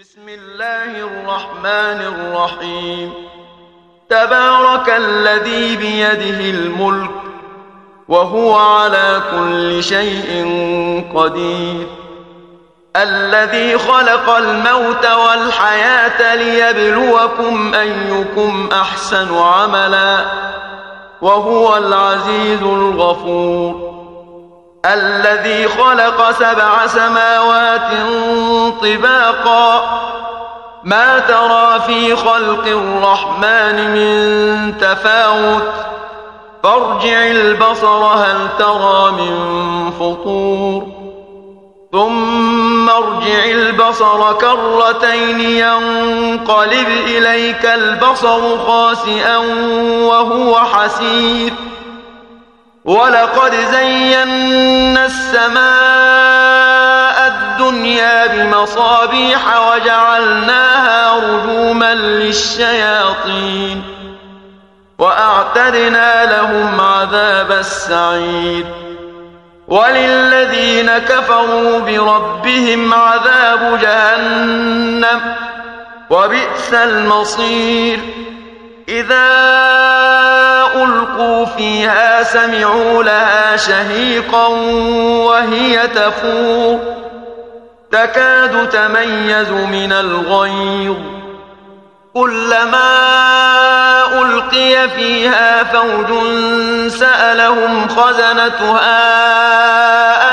بسم الله الرحمن الرحيم. تبارك الذي بيده الملك وهو على كل شيء قدير، الذي خلق الموت والحياة ليبلوكم أيكم أحسن عملا وهو العزيز الغفور، الذي خلق 7 سماوات طباقا ما ترى في خلق الرحمن من تفاوت فارجع البصر هل ترى من فطور ثم ارجع البصر كرتين ينقلب إليك البصر خاسئا وهو حسير، ولقد زينا السماء الدنيا بمصابيح وجعلناها رجوما للشياطين وأعتدنا لهم عذاب السعير، وللذين كفروا بربهم عذاب جهنم وبئس المصير. إذا ألقوا فيها سمعوا لها شهيقا وهي تفور تكاد تميز من الغيظ، كلما ألقي فيها فوج سألهم خزنتها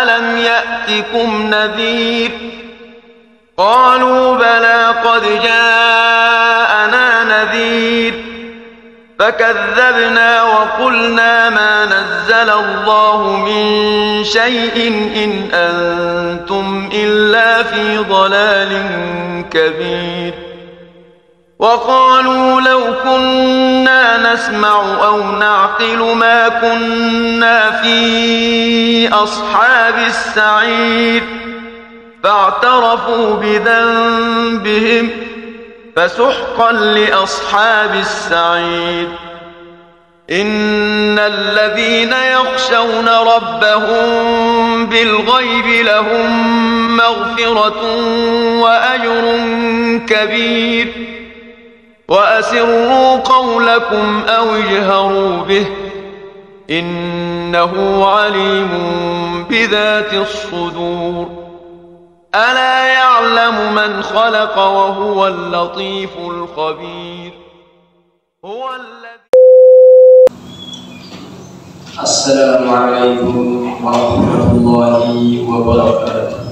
ألم يأتكم نذير، قالوا بلى قد جاءنا نذير فكذبنا وقلنا ما نزل الله من شيء إن أنتم إلا في ضلال كبير، وقالوا لو كنا نسمع أو نعقل ما كنا في أصحاب السعير، فاعترفوا بذنبهم فسحقا لأصحاب السعير. إن الذين يخشون ربهم بالغيب لهم مغفرة وأجر كبير، وأسروا قولكم أو اجهروا به إنه عليم بذات الصدور. ألا يعلم من خلق وهو اللطيف الخبير. هو الذي السلام عليكم ورحمة الله وبركاته.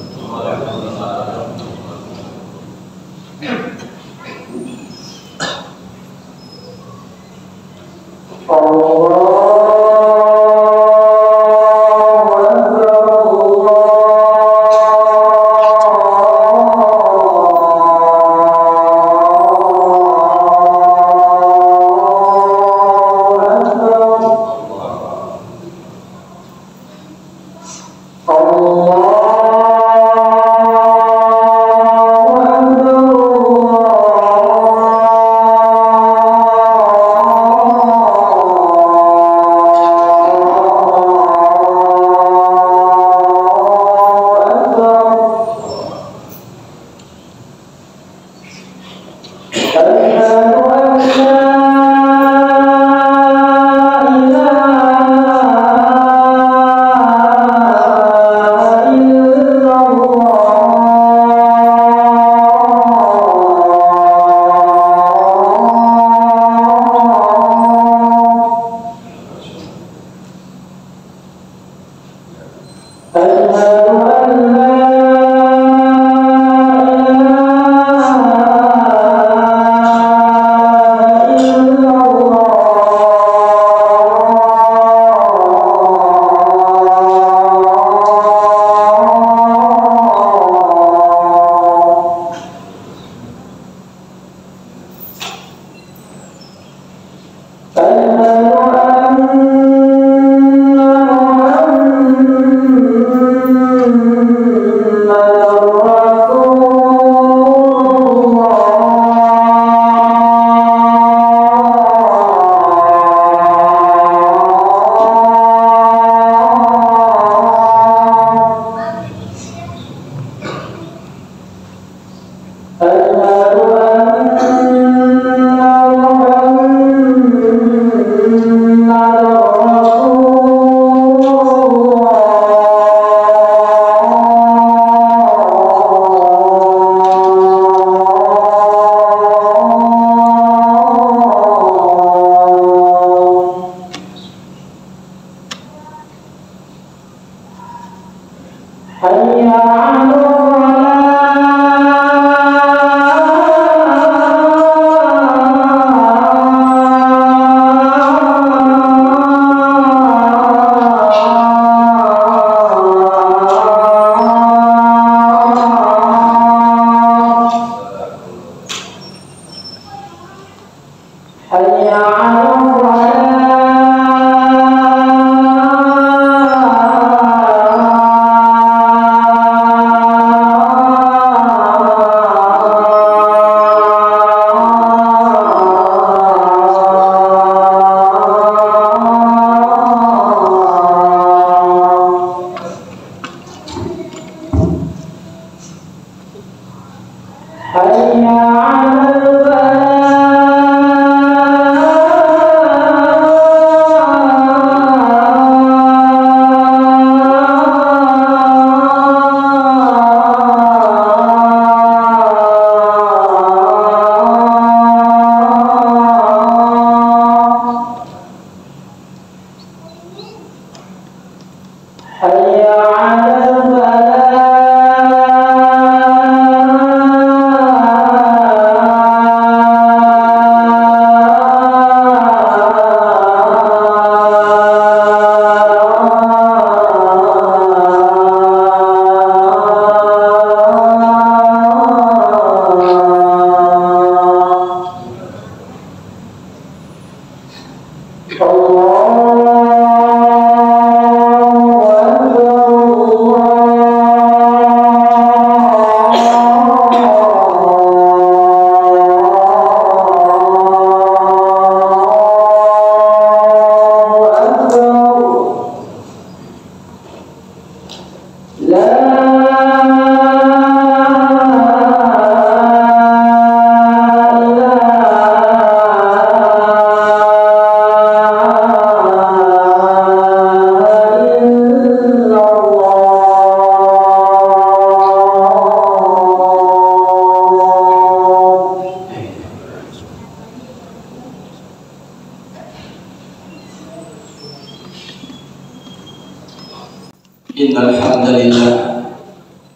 Innal hamdalillah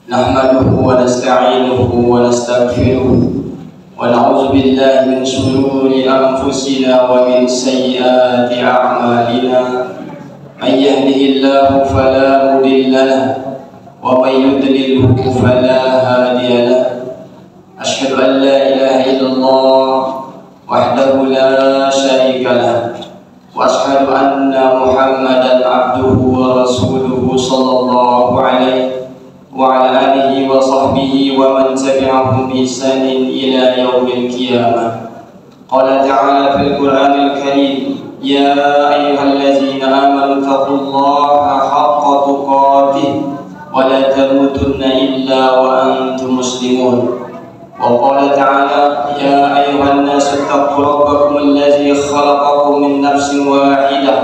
nahmaduhu wa nasta'inuhu wa nastaghfiruh wa na'udzu billahi min shururi anfusina wa min sayyiati a'malina may yahdihillahu fala mudilla lahu wa may yudlilhu fala hadiya lahu asyhadu an la ilaha illallah wahdahu la syarika lahu وأشهد أن محمدا عبده ورسوله صلى الله عليه وعلى آله وصحبه ومن تبعهم بإحسان إلى يوم القيامة. قال تعالى في القرآن الكريم يا أيها الذين آمنوا اتقوا الله حق تقاته ولا تموتن إلا وأنتم مسلمون. وقال تعالى يا أيها الناس اتقوا ربكم الذي خلقكم من نفس واحدة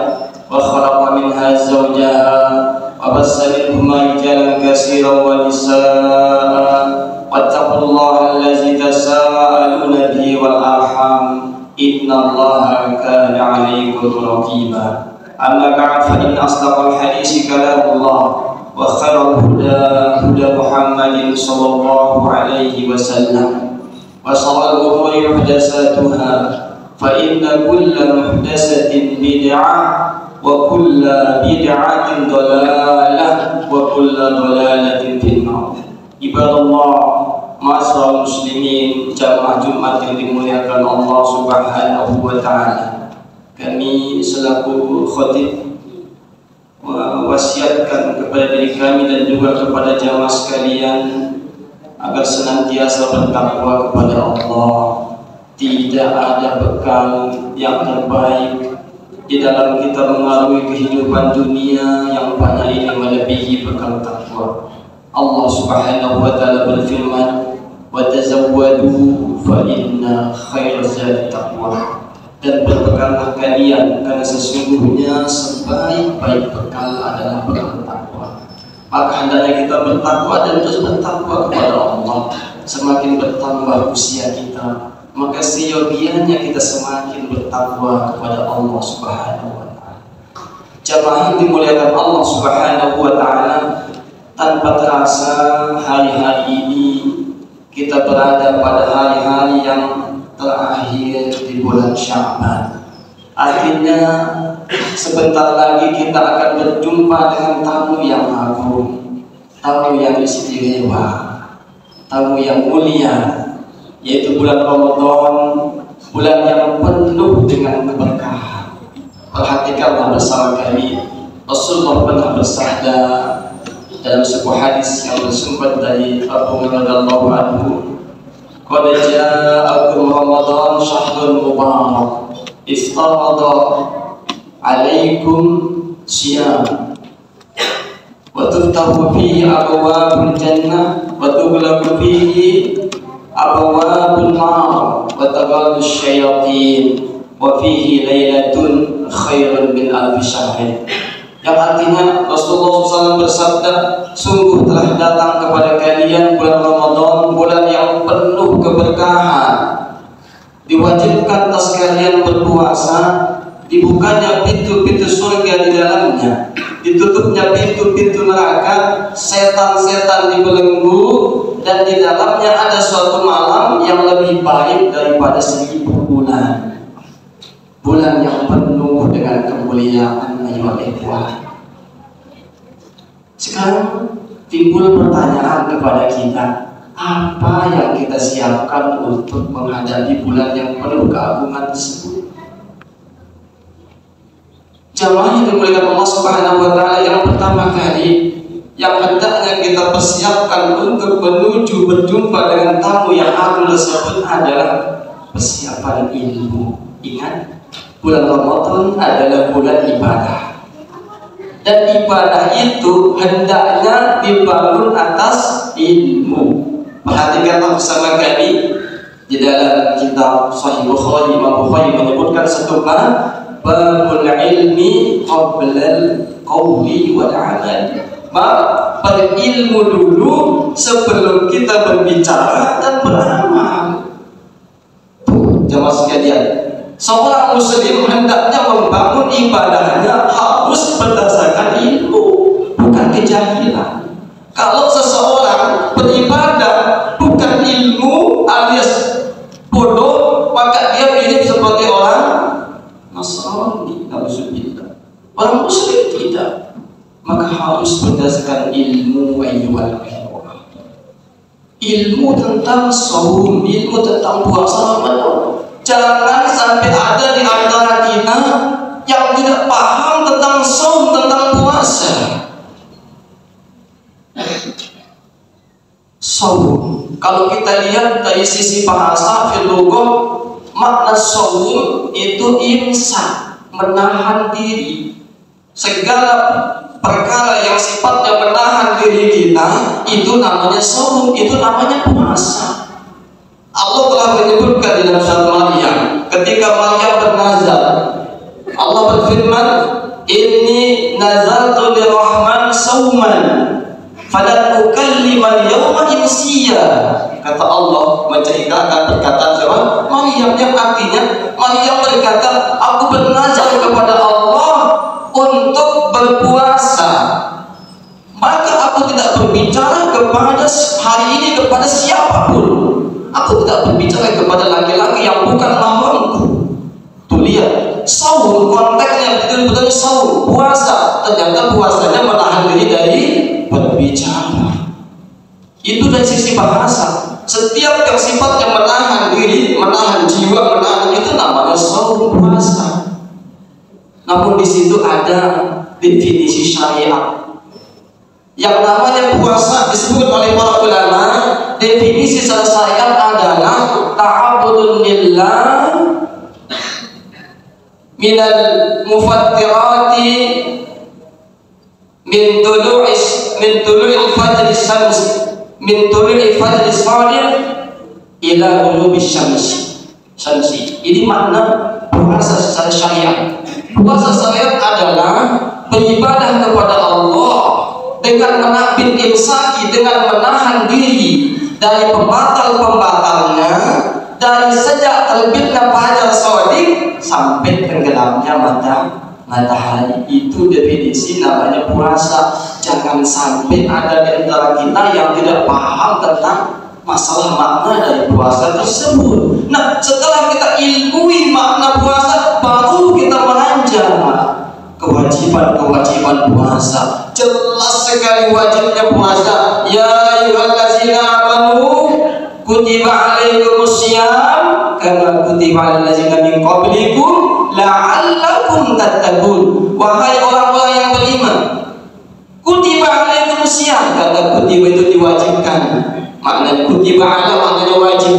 وخلق منها زوجها وبث منهما رجالا كثيرا ونساء واتقوا الله الذي تساءلون به والأرحام إن الله كان عليكم رقيبا. أما بعد فإن أصدق الحديث كلام الله وخير الهدى هدى محمد صلى الله عليه وسلم وشر الأمور محدثاتها فإن كل محدثة بدعة وكل بدعة ضلالة وكل ضلالة في النار. Ibadallah, ma'asyiral muslimin, jamaah Jumat yang dimuliakan Allah Subhanahu wa taala. Kami selaku khatib wasiatkan kepada diri kami dan juga kepada jamaah sekalian agar senantiasa bertakwa kepada Allah. Tidak ada bekal yang terbaik di dalam kita mengarungi kehidupan dunia yang pada ini melebihi bekal takwa. Allah Subhanahu wa taala berfirman, "Wa tazawwadu fa inna khairaz zadi taqwa." Dan berbekallah kalian karena sesungguhnya sebaik-baik bekal adalah bekal takwa. Maka hendaknya kita bertakwa dan terus bertakwa kepada Allah. Semakin bertambah usia kita, maka seyogianya kita semakin bertakwa kepada Allah Subhanahu wa taala. Jamaah yang dimuliakan Allah Subhanahu wa taala, tanpa terasa hari-hari ini kita berada pada hari-hari yang terakhir di bulan Sya'ban. Akhirnya sebentar lagi kita akan berjumpa dengan tamu yang agung, tamu yang istimewa, tamu yang mulia, yaitu bulan Ramadan, bulan yang penuh dengan keberkahan. Perhatikanlah bersama kami, Rasulullah pernah bersabda dalam sebuah hadis yang bersumber dari Abu Hurairah radhiyallahu anhu, qad ja'akum Ramadan syahrun mubarak iftarada 'alaikum siyam wa tuftahu fihi abwabul jannah wa tughlaqu fihi abwabun nar wa taghalus syayatin wa fihi lailatun khairun min alfi syahr. Yang artinya Rasulullah SAW bersabda, sungguh telah datang kepada kalian bulan Ramadan, bulan yang penuh keberkahan. Diwajibkan atas kalian berpuasa, dibukanya pintu-pintu surga di dalamnya, ditutupnya pintu-pintu neraka, setan-setan dibelenggu, dan di dalamnya ada suatu malam yang lebih baik daripada 1000 bulan. Bulan yang penuh dengan kemuliaan. Sekarang timbul pertanyaan kepada kita, apa yang kita siapkan untuk menghadapi bulan yang penuh keagungan tersebut? Jamaah yang dimuliakan Allah Subhanahu wa Ta'ala, yang pertama kali yang hendaknya kita persiapkan untuk menuju berjumpa dengan tamu yang agung tersebut adalah persiapan ilmu. Ingat, bulan Ramadan adalah bulan ibadah, dan ibadah itu hendaknya dibangun atas ilmu. Perhatikanlah bersama kami di dalam kitab Sahih Bukhari, Imam Bukhari menyebutkan satu babul ilmi qablal qawli wal amal. Berilmu dulu sebelum kita berbicara dan beramal. Tuh, jamaah sekalian, seorang muslim hendaknya membangun ibadahnya harus berdasarkan ilmu, bukan kejahilan. Kalau seseorang beribadah bukan ilmu alias bodoh, maka dia hidup seperti orang Nasrani, na'udzubillah. Orang muslim tidak, maka harus berdasarkan ilmu. Ilmu tentang saum, ilmu tentang puasa. Jangan sampai ada di antara kita yang tidak paham tentang saum, tentang puasa. Saum, kalau kita lihat dari sisi bahasa filolog, makna saum itu imsak, menahan diri. Segala perkara yang sifatnya menahan diri kita, itu namanya saum, itu namanya puasa. Allah telah menyebutkan dalam surat Maryam, ketika Maryam bernazar, Allah berfirman, inni nazartu lirrahman sauman falan ukallima al-yawma insiya. Kata Allah menceritakan perkataan siapa? Maryam, yang artinya Maryam berkata, aku bernazar kepada Allah untuk berpuasa, maka aku tidak berbicara kepada hari ini kepada siapapun. Aku tidak berbicara kepada laki-laki yang bukan mahramku. Tuh lihat, saum konteksnya betul-betul saum, puasa. Ternyata puasanya menahan diri dari berbicara. Itu dari sisi bahasa. Setiap yang sifatnya menahan diri, menahan jiwa, menahan, itu namanya saum, puasa. Namun di situ ada definisi syariat. Yang namanya puasa disebut oleh para ulama, definisi secara syariat adalah ta'abudun lillah minal mufattirati min tulu'il fajr syams min tulu'il fajr shadiq ila ghurubi syamsi. Ini makna puasa secara syariat. Puasa syariat adalah beribadah kepada Allah dengan menahan imsaki, dengan menahan diri dari pembatal-pembatalnya, dari sejak terbitnya fajar shadiq sampai tenggelamnya matahari. Itu definisi namanya puasa. Jangan sampai ada di antara kita yang tidak paham tentang masalah makna dari puasa tersebut. Nah, setelah kita ilmui makna puasa, baru kita beranjak kewajiban puasa. Jelas sekali wajibnya puasa. Ya ayyuhallazina amanu kutiba alaikumussyam kama kutiba alal ladzina min qablikum la'allakum tattaqun. Wahai orang-orang yang beriman, kutiba alaikumussyam, kata kutiba itu diwajibkan. Maknanya kutiba ala maknanya wajib.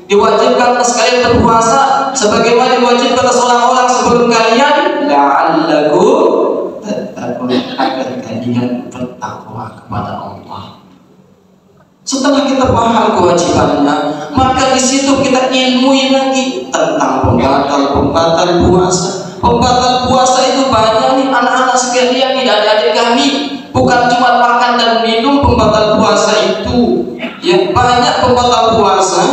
Diwajibkan atas kalian berpuasa sebagaimana diwajibkan atas orang-orang sebelum kalian, la'allakum tattaqun, agar kalian bertakwa kepada Allah. Setelah kita paham kewajibannya, dari situ kita ilmui lagi tentang pembatal puasa. Pembatal puasa itu banyak nih anak-anak sekalian, tidak adik-adik kami. Bukan cuma makan dan minum pembatal puasa itu. Ya, banyak pembatal puasa.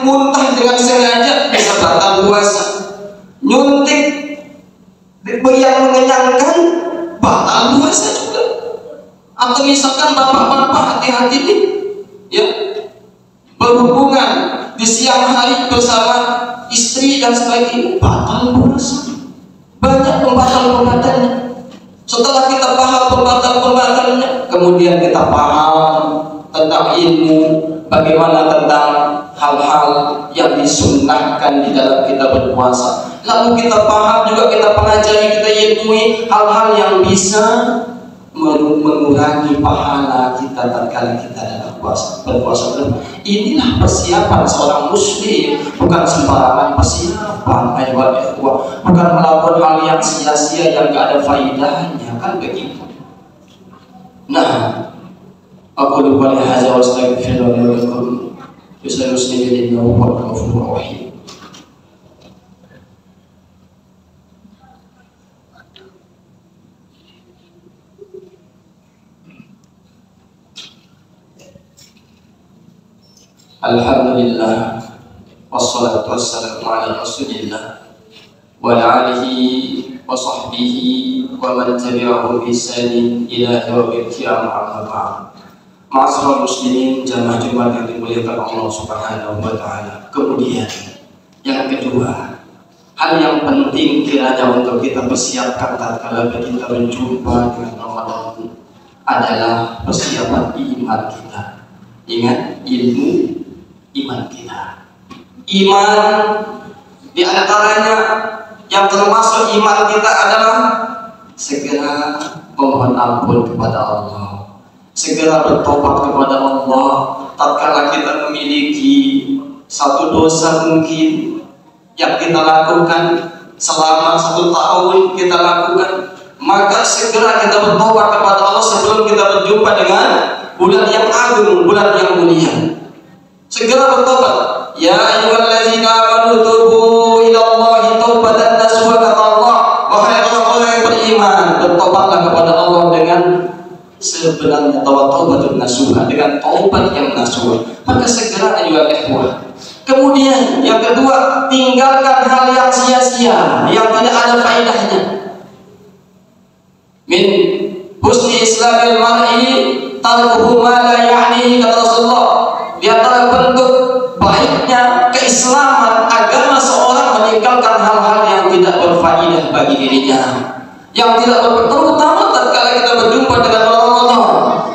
Muntah dengan sengaja bisa batal puasa. Nyuntik yang mengenyangkan batal puasa juga. Atau misalkan bapak-bapak hati-hati nih, ya, berhubungan di siang hari bersama istri dan sebagainya, batal puasa. Banyak pembatal-pembatalnya. Setelah kita paham pembatal-pembatalnya, kemudian kita paham tentang ilmu, bagaimana tentang hal-hal yang disunnahkan di dalam kita berpuasa. Lalu kita paham juga, kita pelajari, kita ilmui hal-hal yang bisa mengurangi pahala kita tatkala kita dalam berpuasa. Inilah persiapan seorang muslim, bukan sembarangan persiapan, bukan melakukan hal yang sia-sia yang gak ada faedahnya, kan begitu. Nah, aku lupa hadza wa astaghfirullaha li wa lakum. Bismillahir rahmanir rahim. Alhamdulillah, wassalatu wassalamu ala rasulillah wa ala alihi wa sahbihi wa man tabi'ahu bi ihsanin ila yaumil qiyamah, amma ba'd. Ma'asyiral muslimin, jamaah Jumat yang dimuliakan Allah Subhanahu wa taala. Kemudian yang kedua, hal yang penting kiranya untuk kita persiapkan tatkala kita berjumpa dengan Ramadan adalah persiapan iman kita. Ingat, ilmu iman kita. Iman di antaranya yang termasuk iman kita adalah segera memohon ampun kepada Allah, segera bertobat kepada Allah tatkala kita memiliki satu dosa mungkin yang kita lakukan selama 1 tahun kita lakukan, maka segera kita bertobat kepada Allah sebelum kita berjumpa dengan bulan yang agung, bulan yang mulia. Segera bertobat. Ya ayyuhalladzina amanu tubu ila Allahi taubatan nasuha, kata Allah, wahai orang-orang yang beriman, bertobatlah kepada Allah dengan sebenarnya taubatun nasuha, dengan taubat yang nasuha. Maka segera ayyuhal ikhwah. Kemudian yang kedua, tinggalkan hal yang sia-sia, yang tidak ada faedahnya. Min husni islamil mar'i tarkuhu ma la ya'nihi, kata Rasulullah. Di antara bentuk baiknya keislaman agama seorang meninggalkan hal-hal yang tidak berfaedah bagi dirinya, yang tidak terutama tatkala kita berjumpa dengan Allah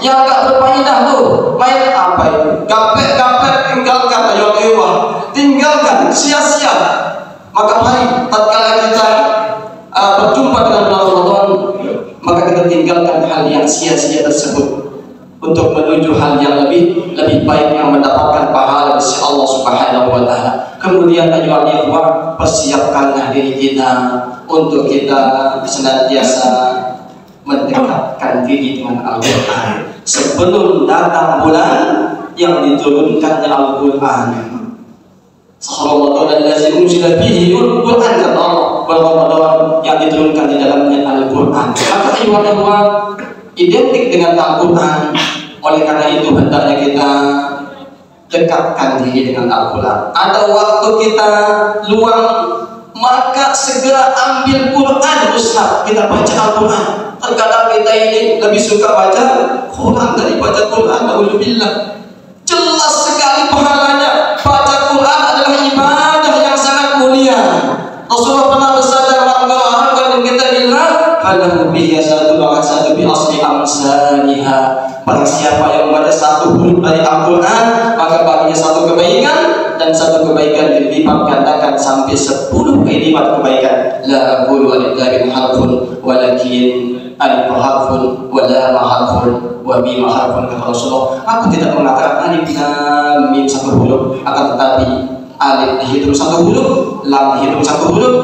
yang enggak berfaedah tuh. Main apa itu? Gampet-gampet tinggalkan, ayo tinggalkan, sia-sia. Maka mari tatkala kita berjumpa dengan Ramadan, maka kita tinggalkan hal yang sia-sia tersebut untuk menuju hal yang lebih baik, yang mendapatkan pahala dari Allah Subhanahu wa taala. Kemudian ayyuhal ikhwah, persiapkanlah diri kita untuk kita senantiasa mendekatkan diri dengan Al-Qur'an sebelum datang bulan yang diturunkannya Al-Qur'an. Sallallahu alaihi wasallam fihi Al-Qur'an, kata Allah, Ramadan yang diturunkan di dalamnya Al-Qur'an. Maka ayyuhal ikhwah, identik dengan Al-Quran. Oleh karena itu hendaknya kita dekatkan diri dengan Al-Quran. Ada waktu kita luang, maka segera ambil Quran, Ustaz, kita baca Al-Quran. Terkadang kita ini lebih suka baca Quran dari baca Quran. Alhamdulillah, jelas sekali pahalanya. Baca Quran adalah ibadah yang sangat mulia. Rasulullah pernah bersabda, "Man kita billah falahu bihi hasanatun wa hasanatun bi asli amsalihha." Barang siapa yang membaca 1 huruf dari Al-Quran, maka baginya 1 kebaikan, dan 1 kebaikan dilipat gandakan sampai 10 kali lipat kebaikan. La aqulu alillahi harfun walakin alif harfun wa lam harfun wa mim harfun, kata Rasulullah. Aku tidak mengatakan alif lam mim 1 huruf, akan tetapi alif dihitung 1 huruf, lam dihitung 1 huruf,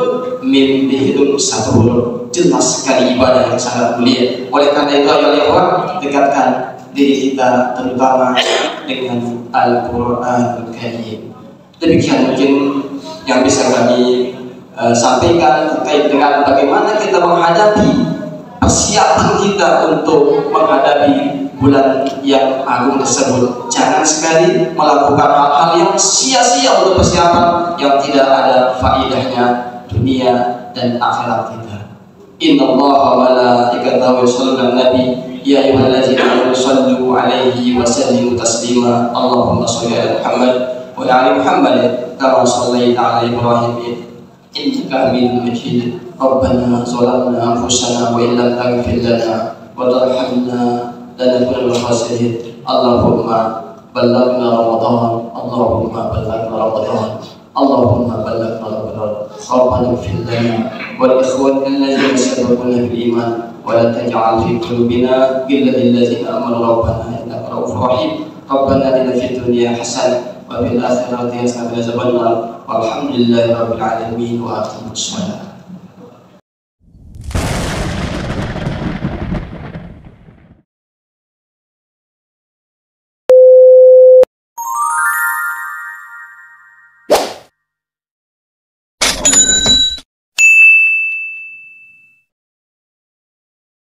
mim dihitung 1 huruf. Jelas sekali ibadah yang sangat mulia. Oleh karena itu ayo ikhwan, dekatkan diri kita, terutama dengan Al-Quranul Karim. Demikian mungkin yang bisa kami sampaikan terkait dengan bagaimana kita menghadapi persiapan kita untuk menghadapi bulan yang agung tersebut. Jangan sekali melakukan hal-hal yang sia-sia untuk persiapan yang tidak ada faedahnya dunia dan akhirat kita. Innallaha wa malaikatahu yusholluna 'alan nabi ya ayyuhalladzina amanu shallu 'alaihi wa sallimu taslima. Allahumma shalli 'ala Muhammad wa 'ala Muhammad kama shallaita 'ala Ibrahim innaka Hamidum Majid. Rabbana zalamna anfusana wa illam taghfir lana wa tarhamna lanakunanna minal khasirin. Allahumma ballaghna Ramadan, Allahumma ballaghna Ramadan, Allahumma ballaghna Ramadan. Rabbana ighfir lana wa li ikhwanina alladhina sabaquna bil iman wa la taj'al fi qulubina ghillan lil ladzina amanu rabbana innaka ra'ufur rahim. Rabbana atina fid dunya hasanah wa fil akhirati hasanah wa qina adzabannar. Walhamdulillahi rabbil alamin wa aqimus shalah.